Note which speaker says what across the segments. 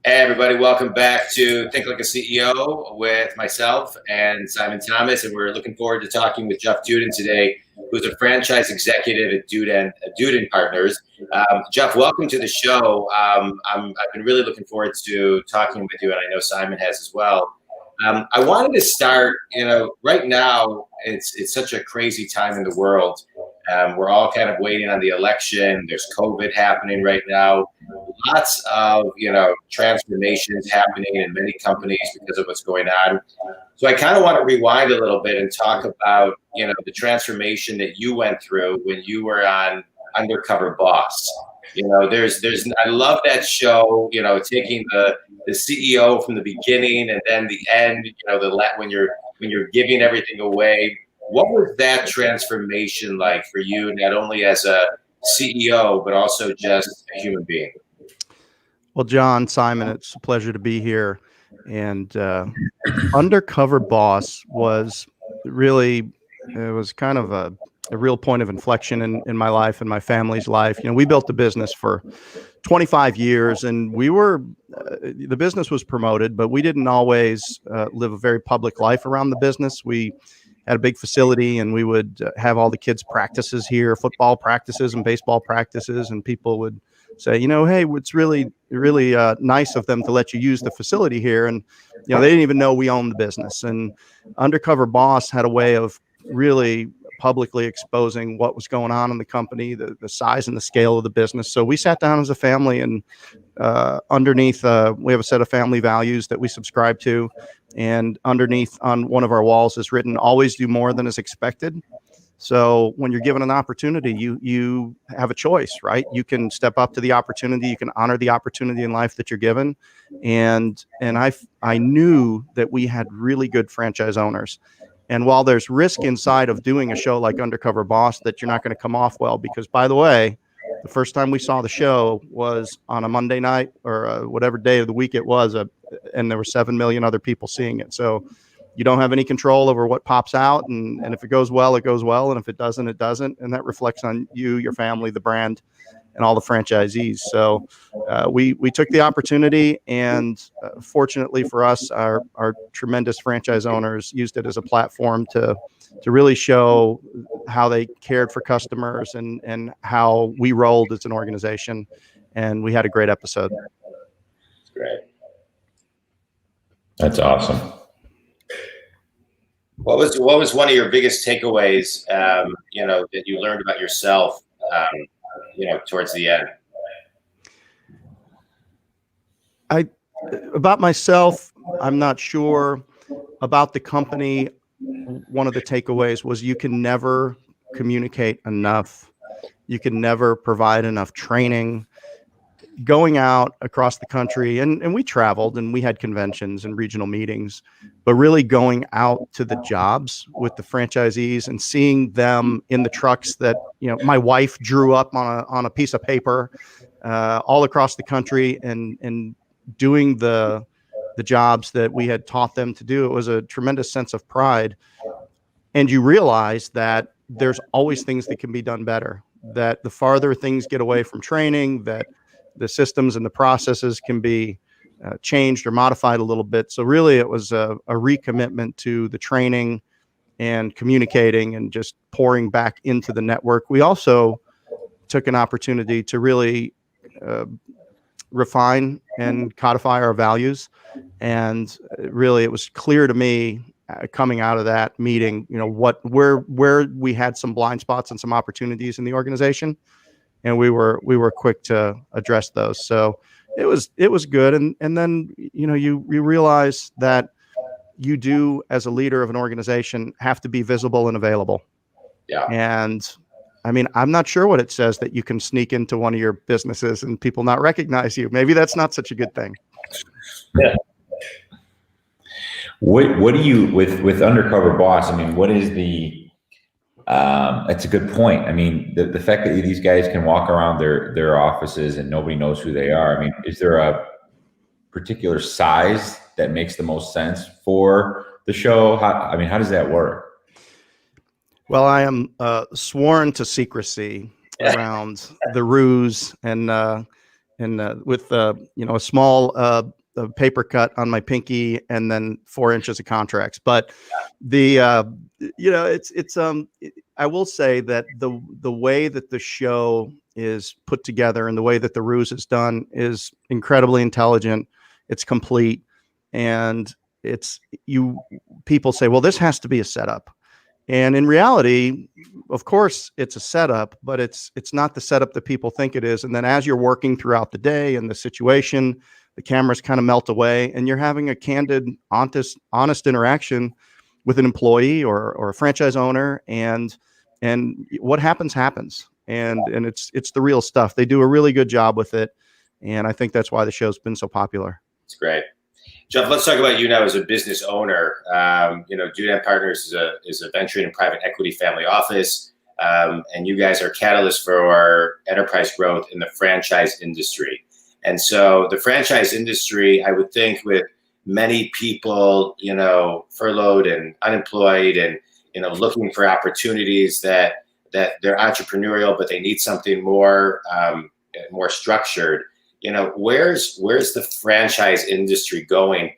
Speaker 1: Hey everybody, welcome back to Think Like a CEO with myself and Simon Thomas, and we're looking forward to talking with Jeff Dudan today, who's a franchise executive at Dudan Partners. Jeff, welcome to the show. I've been really looking forward to talking with you, and I know Simon has as well. I wanted to start, right now it's such a crazy time in the world. We're all kind of waiting on the election. There's COVID happening right now. Lots of, transformations happening in many companies because of what's going on. So I kind of want to rewind a little bit and talk about, the transformation that you went through when you were on Undercover Boss. I love that show, taking the CEO from the beginning and then the end, when you're giving everything away. What was that transformation like for you, not only as a CEO, but also just a human being?
Speaker 2: Well, John, Simon, it's a pleasure to be here. And Undercover Boss was really, it was kind of a real point of inflection in my life and my family's life. We built the business for 25 years and we were, the business was promoted, but we didn't always live a very public life around the business. We had a big facility and we would have all the kids' practices here, football practices and baseball practices. And people would say, hey, it's really nice of them to let you use the facility here. And, they didn't even know we owned the business. And Undercover Boss had a way of really publicly exposing what was going on in the company, the size and the scale of the business. So we sat down as a family and underneath, we have a set of family values that we subscribe to. And underneath on one of our walls is written, always do more than is expected. So when you're given an opportunity, you have a choice, right? You can step up to the opportunity. You can honor the opportunity in life that you're given. And I knew that we had really good franchise owners. And while there's risk inside of doing a show like Undercover Boss that you're not going to come off well, because by the way, the first time we saw the show was on a Monday night or whatever day of the week it was, and there were 7 million other people seeing it. So you don't have any control over what pops out. And if it goes well, it goes well. And if it doesn't, it doesn't. And that reflects on you, your family, the brand, and all the franchisees. So we took the opportunity, and fortunately for us, our tremendous franchise owners used it as a platform to really show how they cared for customers and how we rolled as an organization. And we had a great episode.
Speaker 1: That's great.
Speaker 3: That's awesome.
Speaker 1: What was one of your biggest takeaways, that you learned about yourself, towards the end?
Speaker 2: About myself, I'm not sure. About the company, one of the takeaways was you can never communicate enough. You can never provide enough training. Going out across the country, and we traveled and we had conventions and regional meetings, but really going out to the jobs with the franchisees and seeing them in the trucks that, my wife drew up on a piece of paper, all across the country and doing the jobs that we had taught them to do. It was a tremendous sense of pride. And you realize that there's always things that can be done better, that the farther things get away from training, that the systems and the processes can be changed or modified a little bit. So really it was a recommitment to the training and communicating and just pouring back into the network. We also took an opportunity to really refine and codify our values. And really it was clear to me coming out of that meeting, where we had some blind spots and some opportunities in the organization. And we were quick to address those. So it was good. And then, you realize that you do, as a leader of an organization, have to be visible and available.
Speaker 1: Yeah.
Speaker 2: And I mean, I'm not sure what it says that you can sneak into one of your businesses and people not recognize you. Maybe that's not such a good thing.
Speaker 3: Yeah. What do you, with Undercover Boss, I mean, what is the, that's a good point. I mean, the fact that these guys can walk around their offices and nobody knows who they are. I mean, is there a particular size that makes the most sense for the show? How does that work?
Speaker 2: Well, I am sworn to secrecy around the ruse and and with a small paper cut on my pinky, and then 4 inches of contracts. But the I will say that the way that the show is put together and the way that the ruse is done is incredibly intelligent. It's complete, and people say, well, this has to be a setup. And in reality, of course, it's a setup, but it's not the setup that people think it is. And then as you're working throughout the day and the situation, the cameras kind of melt away, and you're having a candid, honest interaction with an employee or a franchise owner, and what happens. And it's the real stuff. They do a really good job with it, and I think that's why the show's been so popular.
Speaker 1: It's great. Jeff, let's talk about you now as a business owner. Dudan Partners is a venture and private equity family office, and you guys are catalysts for our enterprise growth in the franchise industry. And so the franchise industry, I would think, with many people, furloughed and unemployed, and looking for opportunities that they're entrepreneurial, but they need something more structured. Where's the franchise industry going,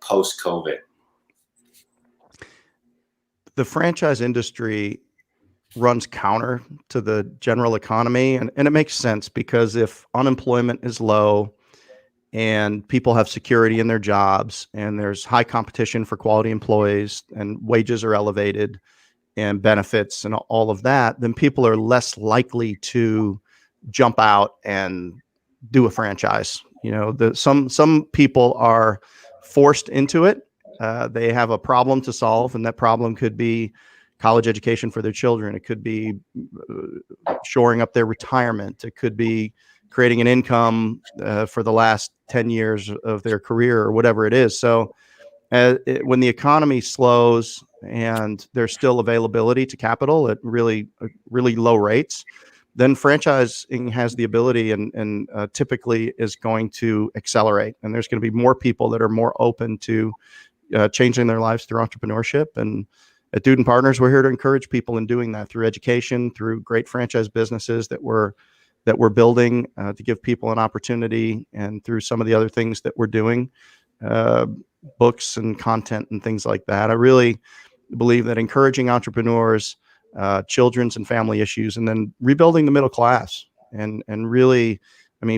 Speaker 1: post-COVID?
Speaker 2: The franchise industry runs counter to the general economy, and it makes sense, because if unemployment is low and people have security in their jobs and there's high competition for quality employees and wages are elevated and benefits and all of that, then people are less likely to jump out and do a franchise. Some people are forced into it. They have a problem to solve, and that problem could be college education for their children. It could be shoring up their retirement. It could be creating an income for the last 10 years of their career, or whatever it is. So when the economy slows and there's still availability to capital at really low rates, then franchising has the ability and typically is going to accelerate. And there's going to be more people that are more open to changing their lives through entrepreneurship. And at Dudan Partners, we're here to encourage people in doing that through education, through great franchise businesses that we're building to give people an opportunity, and through some of the other things that we're doing, books and content and things like that. I really believe that encouraging entrepreneurs, children's and family issues, and then rebuilding the middle class, and really,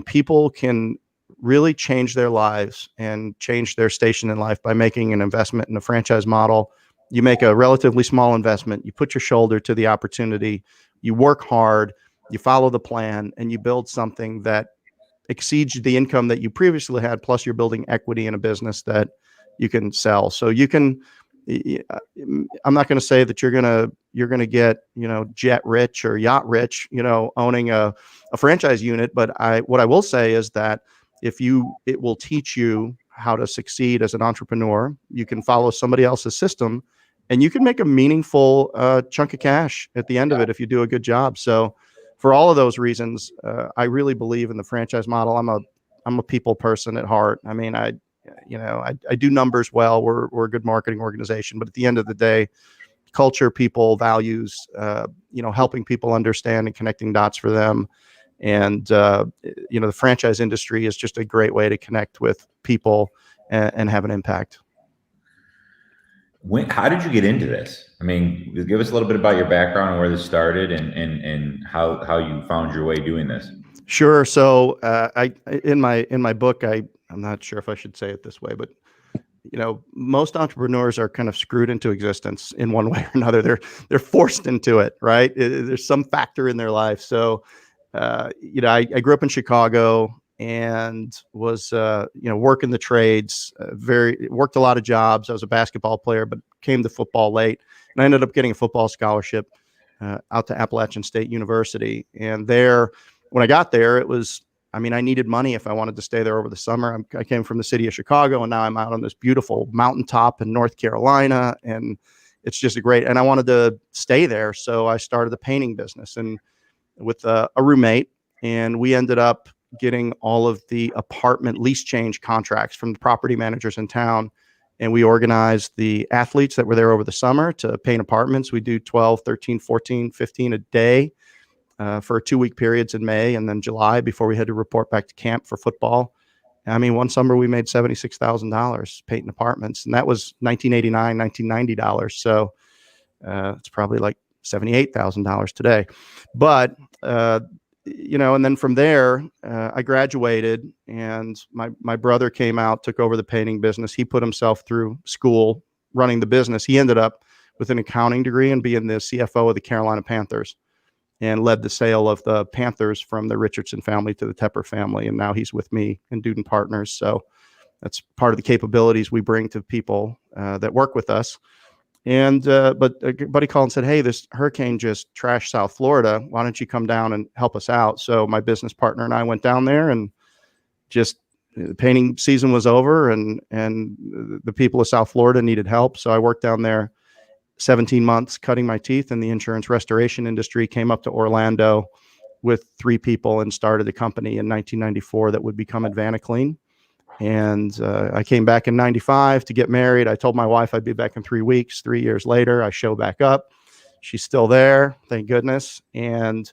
Speaker 2: people can really change their lives and change their station in life by making an investment in a franchise model. You make a relatively small investment, you put your shoulder to the opportunity, you work hard, you follow the plan, and you build something that exceeds the income that you previously had, plus you're building equity in a business that you can sell. So you can, I'm not going to say that you're going to get, jet rich or yacht rich, owning a franchise unit. But what I will say is that it will teach you how to succeed as an entrepreneur. You can follow somebody else's system, and you can make a meaningful chunk of cash at the end of it if you do a good job. So for all of those reasons, I really believe in the franchise model. I'm a people person at heart. I do numbers well. We're a good marketing organization, but at the end of the day, culture, people, values, helping people understand and connecting dots for them. And, the franchise industry is just a great way to connect with people and have an impact.
Speaker 3: How did you get into this? Give us a little bit about your background and where this started, and how you found your way doing this.
Speaker 2: Sure. So in my book, I'm not sure if I should say it this way, but most entrepreneurs are kind of screwed into existence in one way or another. They're forced into it, right? There's some factor in their life. So I grew up in Chicago and was working the trades, worked a lot of jobs. I was a basketball player, but came to football late, and I ended up getting a football scholarship out to Appalachian State University. And when I got there, it was, I needed money if I wanted to stay there over the summer. I came from the city of Chicago, and now I'm out on this beautiful mountaintop in North Carolina, and it's just and I wanted to stay there. So I started the painting business, and with a roommate, and we ended up getting all of the apartment lease change contracts from the property managers in town. And we organized the athletes that were there over the summer to paint apartments. We do 12, 13, 14, 15 a day. for 2-week periods in May and then July before we had to report back to camp for football. I mean, one summer we made $76,000 painting apartments, and that was 1989, 1990 dollars. So it's probably like $78,000 today. But and then from there, I graduated, and my brother came out, took over the painting business. He put himself through school running the business. He ended up with an accounting degree and being the CFO of the Carolina Panthers, and led the sale of the Panthers from the Richardson family to the Tepper family. And now he's with me in Dudan Partners. So that's part of the capabilities we bring to people that work with us. And but a buddy called and said, "Hey, this hurricane just trashed South Florida. Why don't you come down and help us out?" So my business partner and I went down there, and just the painting season was over, and the people of South Florida needed help. So I worked down there 17 months cutting my teeth in the insurance restoration industry, came up to Orlando with 3 people and started a company in 1994 that would become AdvantaClean. And I came back in 95 to get married. I told my wife I'd be back in 3 weeks. 3 years later, I show back up. She's still there, thank goodness. And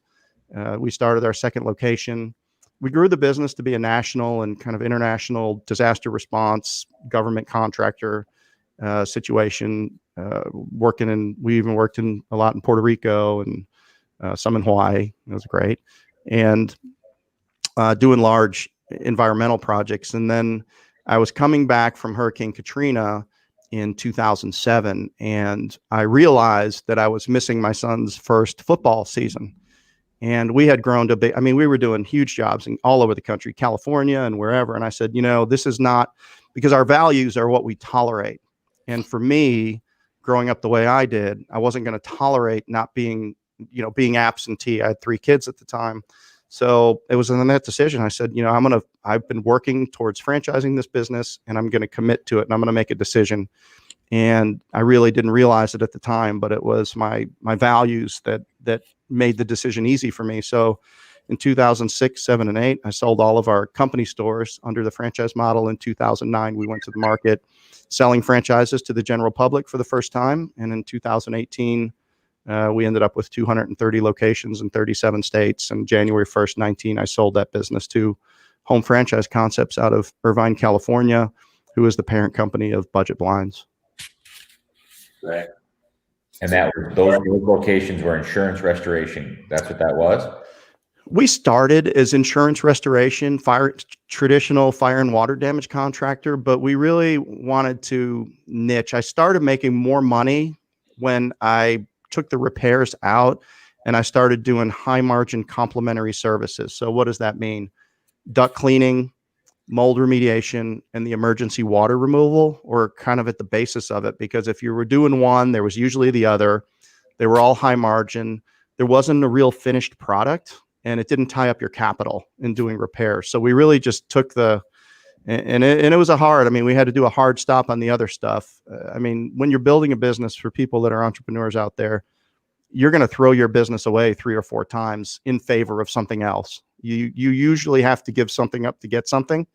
Speaker 2: we started our second location. We grew the business to be a national and kind of international disaster response government contractor situation. We even worked in a lot in Puerto Rico and some in Hawaii. It was great. And doing large environmental projects. And then I was coming back from Hurricane Katrina in 2007, and I realized that I was missing my son's first football season. And we had grown to be, we were doing huge jobs all over the country, California and wherever. And I said, this is not, because our values are what we tolerate. And for me, growing up the way I did, I wasn't going to tolerate not being, being absentee. I had 3 kids at the time. So it was in that decision. I said, I've been working towards franchising this business, and I'm going to commit to it, and I'm going to make a decision. And I really didn't realize it at the time, but it was my values that made the decision easy for me. So in 2006, 7, and 8, I sold all of our company stores under the franchise model. In 2009, we went to the market selling franchises to the general public for the first time. And in 2018, we ended up with 230 locations in 37 states. And January 1st, 19, I sold that business to Home Franchise Concepts out of Irvine, California, who is the parent company of Budget Blinds.
Speaker 3: Right. And those locations were insurance restoration. That's what that was?
Speaker 2: We started as insurance restoration, traditional fire and water damage contractor, but we really wanted to niche. I started making more money when I took the repairs out and I started doing high margin complementary services. So what does that mean? Duct cleaning, mold remediation, and the emergency water removal were kind of at the basis of it, because if you were doing one, there was usually the other. They were all high margin. There wasn't a real finished product, and it didn't tie up your capital in doing repairs. So we really just took and it was we had to do a hard stop on the other stuff. When you're building a business, for people that are entrepreneurs out there, you're going to throw your business away 3 or 4 times in favor of something else. You usually have to give something up to get something.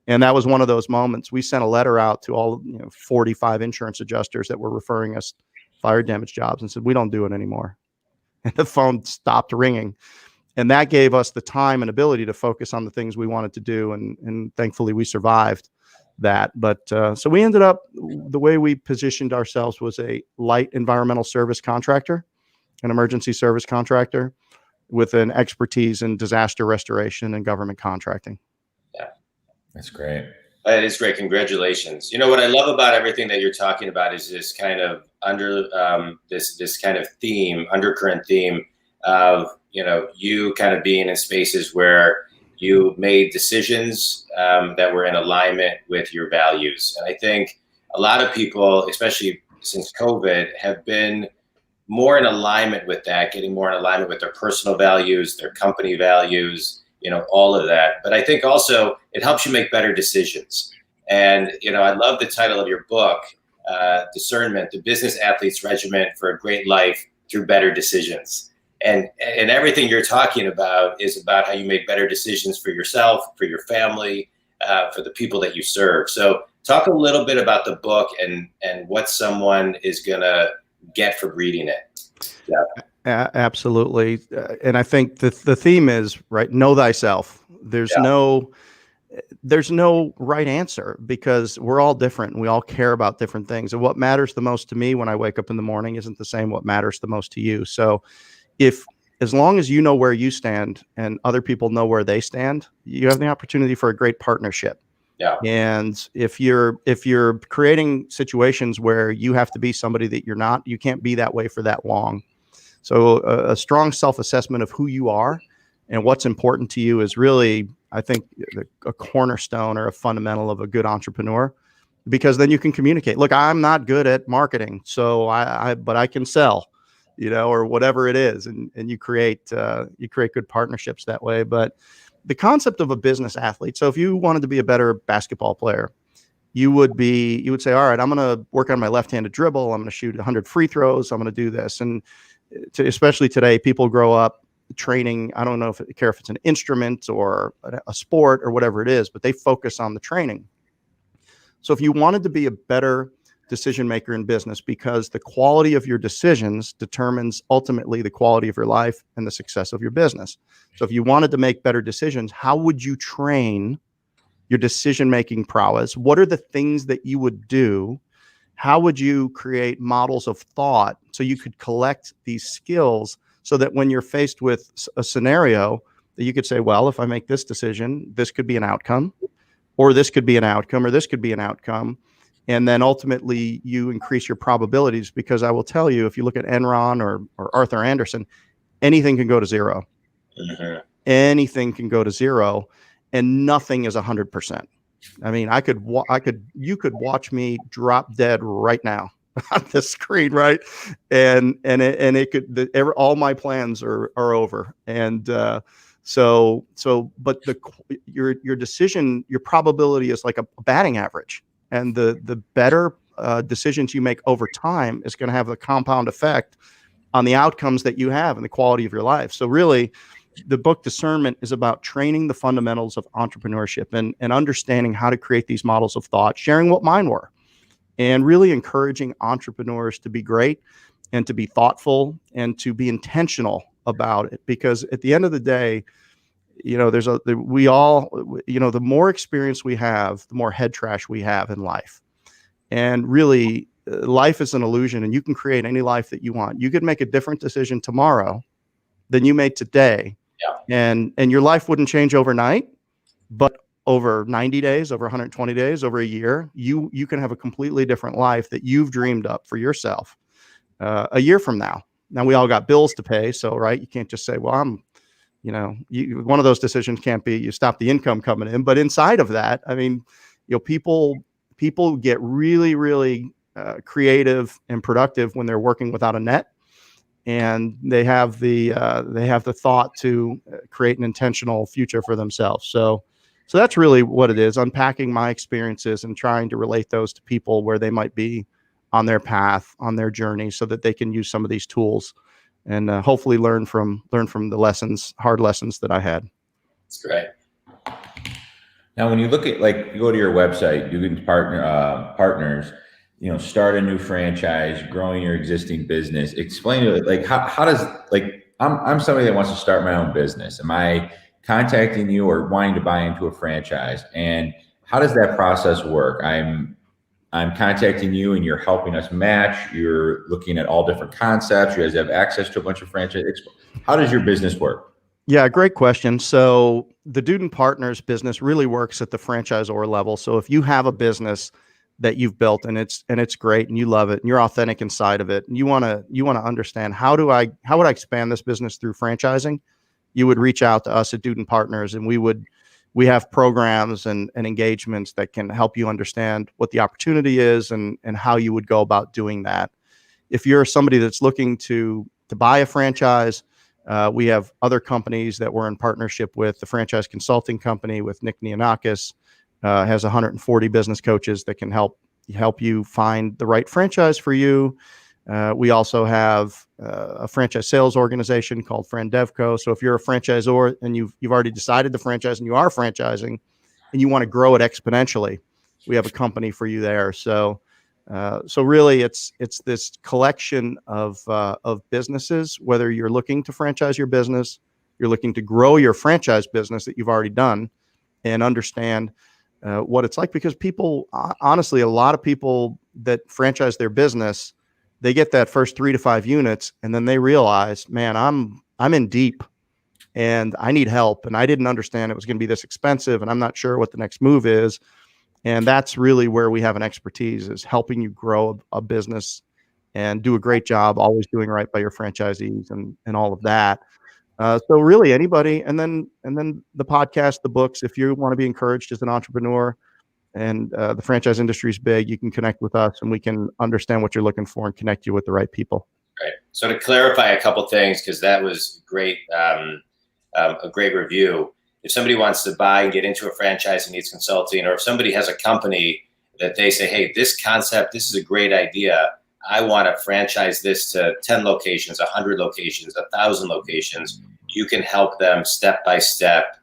Speaker 2: And that was one of those moments. We sent a letter out to all 45 insurance adjusters that were referring us fire damage jobs and said, we don't do it anymore. And the phone stopped ringing. And that gave us the time and ability to focus on the things we wanted to do. And thankfully we survived that. But so we ended up, the way we positioned ourselves was a light environmental service contractor, an emergency service contractor with an expertise in disaster restoration and government contracting.
Speaker 1: Yeah,
Speaker 3: that's great.
Speaker 1: That is great. Congratulations. What I love about everything that you're talking about is this kind of this kind of theme, undercurrent theme of, you kind of being in spaces where you made decisions that were in alignment with your values. And I think a lot of people, especially since COVID, have been more in alignment with that, getting more in alignment with their personal values, their company values, all of that. But I think also it helps you make better decisions. And, I love the title of your book, Discernment, the Business Athlete's Regiment for a Great Life Through Better Decisions. And everything you're talking about is about how you make better decisions for yourself, for your family, for the people that you serve. So talk a little bit about the book and what someone is going to get from reading it. Yeah.
Speaker 2: Absolutely. And I think the theme is, right, know thyself. There's no right answer because we're all different and we all care about different things. And what matters the most to me when I wake up in the morning isn't the same what matters the most to you. So as long as you know where you stand and other people know where they stand, you have the opportunity for a great partnership.
Speaker 1: Yeah.
Speaker 2: And if you're creating situations where you have to be somebody that you're not, you can't be that way for that long. So a strong self-assessment of who you are and what's important to you is really, I think, a cornerstone or a fundamental of a good entrepreneur, because then you can communicate. Look, I'm not good at marketing, so but I can sell, or whatever it is, and you create good partnerships that way. But the concept of a business athlete. So if you wanted to be a better basketball player, you would say, all right, I'm going to work on my left-handed dribble. I'm going to shoot 100 free throws. I'm going to do this. And especially today, people grow up training. I don't care if it's an instrument or a sport or whatever it is, but they focus on the training. So if you wanted to be a better decision maker in business, because the quality of your decisions determines ultimately the quality of your life and the success of your business. So if you wanted to make better decisions, how would you train your decision-making prowess? What are the things that you would do? How would you create models of thought so you could collect these skills so that when you're faced with a scenario that you could say, well, if I make this decision, this could be an outcome, or this could be an outcome, or this could be an outcome. And then ultimately you increase your probabilities, because I will tell you, if you look at Enron or Arthur Andersen, anything can go to zero.
Speaker 1: Mm-hmm.
Speaker 2: Anything can go to zero, and nothing is 100%. I mean, you could watch me drop dead right now on the screen, right? And it could, all my plans are over. And but your decision, your probability is like a batting average, and the better decisions you make over time is going to have a compound effect on the outcomes that you have and the quality of your life. So really, the book Discernment is about training the fundamentals of entrepreneurship and understanding how to create these models of thought, sharing what mine were, and really encouraging entrepreneurs to be great and to be thoughtful and to be intentional about it. Because at the end of the day, the more experience we have, the more head trash we have in life. And really, life is an illusion, and you can create any life that you want. You could make a different decision tomorrow than you made today. Yeah. And your life wouldn't change overnight, but over 90 days, over 120 days, over a year, you can have a completely different life that you've dreamed up for yourself a year from now. Now, we all got bills to pay. So, right, you can't just say, well, one of those decisions can't be you stop the income coming in. But inside of that, I mean, people get really, really creative and productive when they're working without a net. And they have the thought to create an intentional future for themselves. So that's really what it is, unpacking my experiences and trying to relate those to people where they might be on their path, on their journey, so that they can use some of these tools and hopefully learn from the hard lessons that I had.
Speaker 1: That's great.
Speaker 3: Now, when you look at, you go to your website, you can partners, start a new franchise, growing your existing business. Explain to it, how does, I'm somebody that wants to start my own business. Am I contacting you or wanting to buy into a franchise? And how does that process work? I'm contacting you and you're helping us match. You're looking at all different concepts. You guys have access to a bunch of franchises. How does your business work?
Speaker 2: Yeah, great question. So the Dudan Partners business really works at the franchisor level. So if you have a business that you've built and it's great and you love it and you're authentic inside of it and you want to understand how would I expand this business through franchising, you would reach out to us at Dudan Partners, and we have programs and engagements that can help you understand what the opportunity is and how you would go about doing that. If you're somebody that's looking to buy a franchise, we have other companies that we're in partnership with. The franchise consulting company with Nick Neonakis has 140 business coaches that can help you find the right franchise for you. We also have a franchise sales organization called Friend DevCo. So if you're a franchisor and you've already decided to franchise and you are franchising and you want to grow it exponentially, we have a company for you there. So So really, it's this collection of businesses. Whether you're looking to franchise your business, you're looking to grow your franchise business that you've already done, and understand what it's like. Because people, honestly, a lot of people that franchise their business, they get that first 3 to 5 units, and then they realize, man, I'm in deep, and I need help, and I didn't understand it was going to be this expensive, and I'm not sure what the next move is. And that's really where we have an expertise, is helping you grow a business and do a great job, always doing right by your franchisees and all of that. So really anybody, and then the podcast, the books, if you want to be encouraged as an entrepreneur and the franchise industry is big, you can connect with us and we can understand what you're looking for and connect you with the right people.
Speaker 1: Right. So to clarify a couple things, because that was great, a great review. If somebody wants to buy and get into a franchise and needs consulting, or if somebody has a company that they say, hey, this concept, this is a great idea, I want to franchise this to 10 locations, 100 locations, 1,000 locations, you can help them step by step.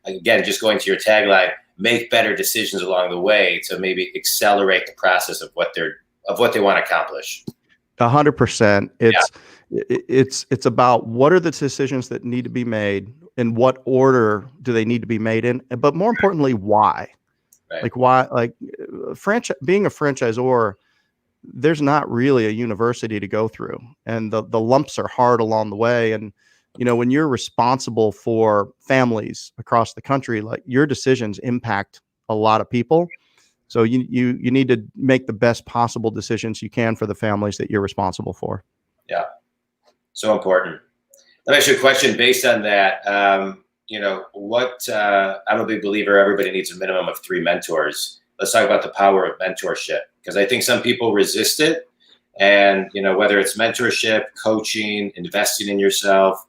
Speaker 1: Again, just going to your tagline, make better decisions along the way to maybe accelerate the process of what they want to accomplish.
Speaker 2: 100%. It's about what are the decisions that need to be made, in what order do they need to be made in, but more importantly, why?
Speaker 1: Right.
Speaker 2: Like why? Like being a franchisor, there's not really a university to go through, and the lumps are hard along the way. And when you're responsible for families across the country, like your decisions impact a lot of people. So you need to make the best possible decisions you can for the families that you're responsible for.
Speaker 1: Yeah, so important. Let me ask you a question based on that. I'm a big believer everybody needs a minimum of 3 mentors. Let's talk about the power of mentorship, because I think some people resist it. And, whether it's mentorship, coaching, investing in yourself,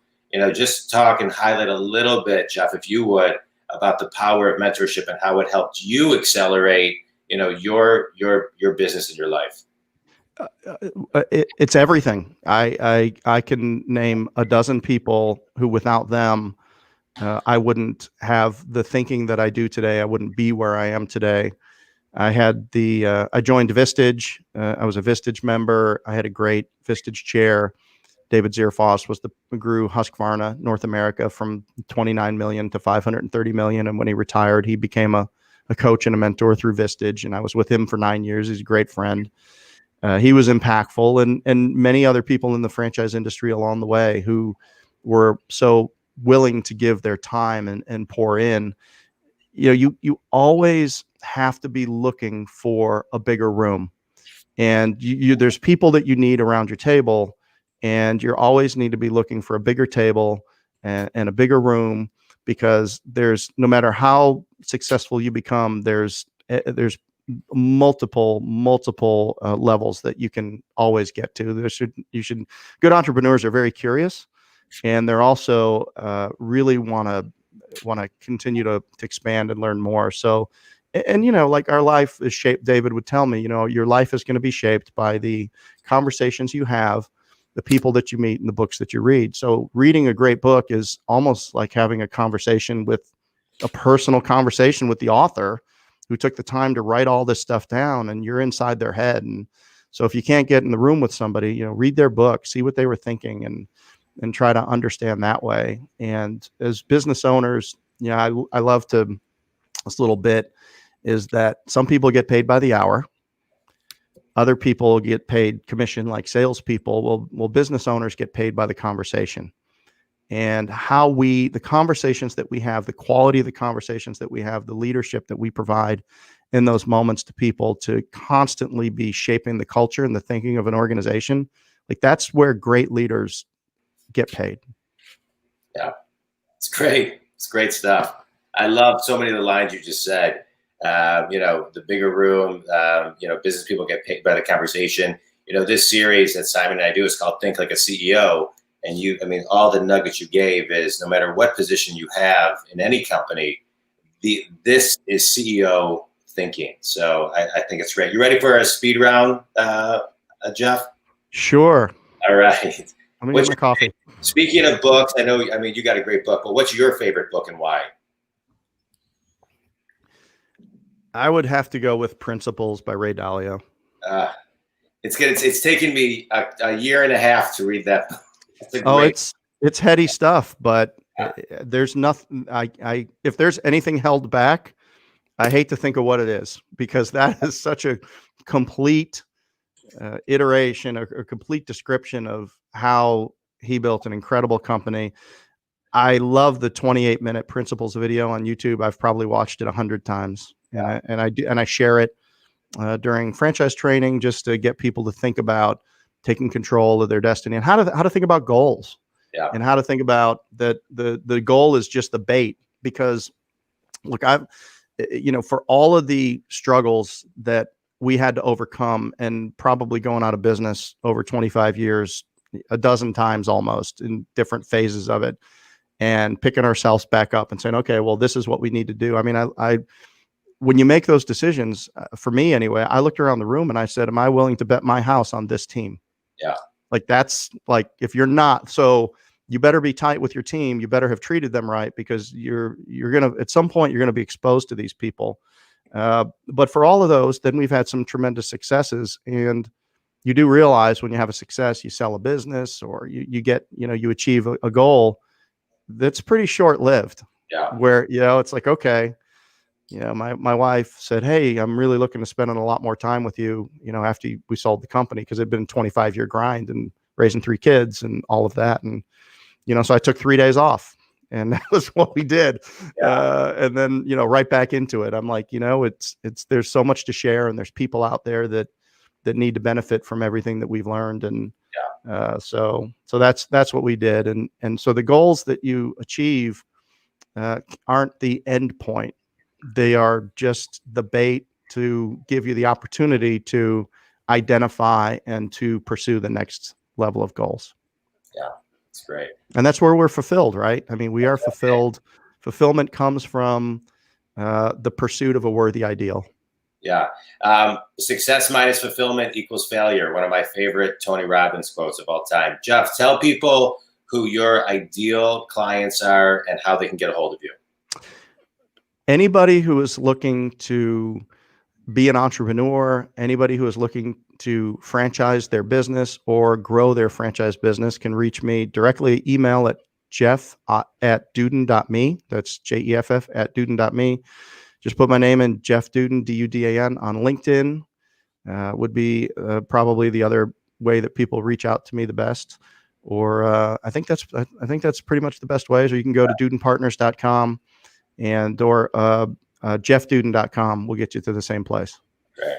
Speaker 1: just talk and highlight a little bit, Jeff, if you would, about the power of mentorship and how it helped you accelerate, your business and your life.
Speaker 2: It's everything. I can name a dozen people who, without them, I wouldn't have the thinking that I do today. I wouldn't be where I am today. I joined Vistage. I was a Vistage member. I had a great Vistage chair. David Zierfoss grew Husqvarna North America from 29 million to 530 million. And when he retired, he became a coach and a mentor through Vistage. And I was with him for 9 years. He's a great friend. He was impactful, and many other people in the franchise industry along the way who were so willing to give their time and pour in. You always have to be looking for a bigger room, and there's people that you need around your table, and you always need to be looking for a bigger table and a bigger room, because no matter how successful you become, there's multiple levels that you can always get to. Good entrepreneurs are very curious, and they're also really want to continue to expand and learn more. So, and like our life is shaped, David would tell me, your life is going to be shaped by the conversations you have, the people that you meet, and the books that you read. So reading a great book is almost like having a personal conversation with the author, who took the time to write all this stuff down, and you're inside their head. And so if you can't get in the room with somebody, read their book, see what they were thinking, and try to understand that way. And as business owners, I love to, this little bit is that some people get paid by the hour. Other people get paid commission, like salespeople. Well, business owners get paid by the conversation. And the conversations that we have, the quality of the conversations that we have, the leadership that we provide in those moments to people, to constantly be shaping the culture and the thinking of an organization. Like, that's where great leaders get paid.
Speaker 1: Yeah, it's great. It's great stuff. I love so many of the lines you just said. The bigger room, business people get paid by the conversation. This series that Simon and I do is called Think Like a CEO. And all the nuggets you gave is, no matter what position you have in any company, this is CEO thinking. So I think it's great. You ready for a speed round, Jeff?
Speaker 2: Sure.
Speaker 1: All right.
Speaker 2: Let me get my coffee.
Speaker 1: Speaking of books, you got a great book, but what's your favorite book and why?
Speaker 2: I would have to go with Principles by Ray Dalio.
Speaker 1: It's taken me a year and a half to read that.
Speaker 2: It's heady stuff, but there's nothing. If there's anything held back, I hate to think of what it is, because that is such a complete iteration, a complete description of how he built an incredible company. I love the 28-minute principles video on YouTube. I've probably watched it 100 times, and I share it during franchise training, just to get people to think about taking control of their destiny and how to think about goals, and how to think about that the goal is just the bait. Because look, for all of the struggles that we had to overcome, and probably going out of business over 25 years, a dozen times almost, in different phases of it, and picking ourselves back up and saying, okay, well, this is what we need to do. I mean, when you make those decisions, for me anyway, I looked around the room and I said, am I willing to bet my house on this team?
Speaker 1: Yeah.
Speaker 2: Like, that's like, if you're not, so you better be tight with your team. You better have treated them right, because you're going to, at some point, you're going to be exposed to these people. But for all of those, then we've had some tremendous successes. And you do realize when you have a success, you sell a business, or you get, you achieve a goal that's pretty short-lived.
Speaker 1: Yeah.
Speaker 2: Where, it's like, okay, my wife said, hey, I'm really looking to spend a lot more time with you, after we sold the company, because it'd been a 25-year grind and raising 3 kids and all of that. And, so I took 3 days off, and that was what we did. And then, right back into it. I'm like, there's so much to share, and there's people out there that need to benefit from everything that we've learned. And so that's what we did. And so the goals that you achieve aren't the end point. They are just the bait to give you the opportunity to identify and to pursue the next level of goals.
Speaker 1: Yeah, that's great.
Speaker 2: And that's where we're fulfilled, right? I mean, we are fulfilled. Fulfillment comes from the pursuit of a worthy ideal.
Speaker 1: Yeah. Success minus fulfillment equals failure. One of my favorite Tony Robbins quotes of all time. Jeff, tell people who your ideal clients are and how they can get a hold of you.
Speaker 2: Anybody who is looking to be an entrepreneur, anybody who is looking to franchise their business or grow their franchise business, can reach me directly. Email at jeff@dudan.me. That's JEFF @dudan.me. Just put my name in, Jeff Dudan, DUDAN, on LinkedIn. Would be probably the other way that people reach out to me the best. Or I think that's pretty much the best ways. Or you can go to dudanpartners.com or jeffdudan.com. Will get you to the same place.
Speaker 1: Great.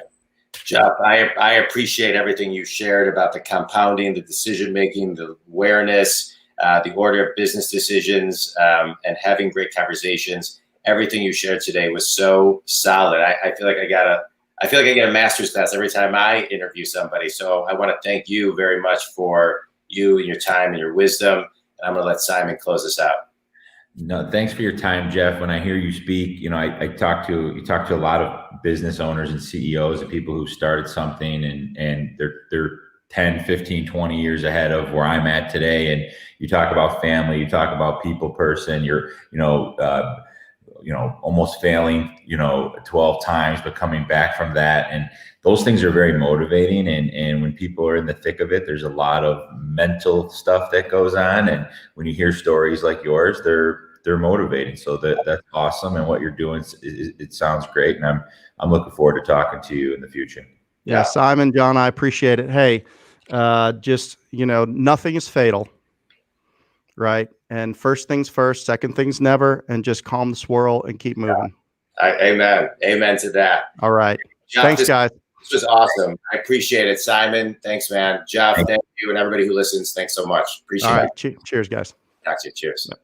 Speaker 1: Jeff, I appreciate everything you shared about the compounding, the decision making, the awareness, the order of business decisions, and having great conversations. Everything you shared today was so solid. I feel like I get a master's class every time I interview somebody. So I want to thank you very much for you and your time and your wisdom. And I'm going to let Simon close this out.
Speaker 3: No, thanks for your time, Jeff. When I hear you speak, you talk to a lot of business owners and CEOs and people who started something and they're 10, 15, 20 years ahead of where I'm at today. And you talk about family, you talk about people person, you're, almost failing, 12 times, but coming back from that. And those things are very motivating. And when people are in the thick of it, there's a lot of mental stuff that goes on. And when you hear stories like yours, they're motivating. So that's awesome. And what you're doing, it sounds great. And I'm looking forward to talking to you in the future.
Speaker 2: Yeah. Simon, John, I appreciate it. Hey, nothing is fatal. Right. And first things first, second things never, and just calm the swirl and keep moving.
Speaker 1: Amen. Amen to that.
Speaker 2: All right. Jeff, thanks, guys.
Speaker 1: This was awesome. I appreciate it. Simon, thanks, man. Jeff, thank you. And everybody who listens, thanks so much. Appreciate it.
Speaker 2: Cheers, guys.
Speaker 1: Talk to you. Cheers.
Speaker 2: Yep.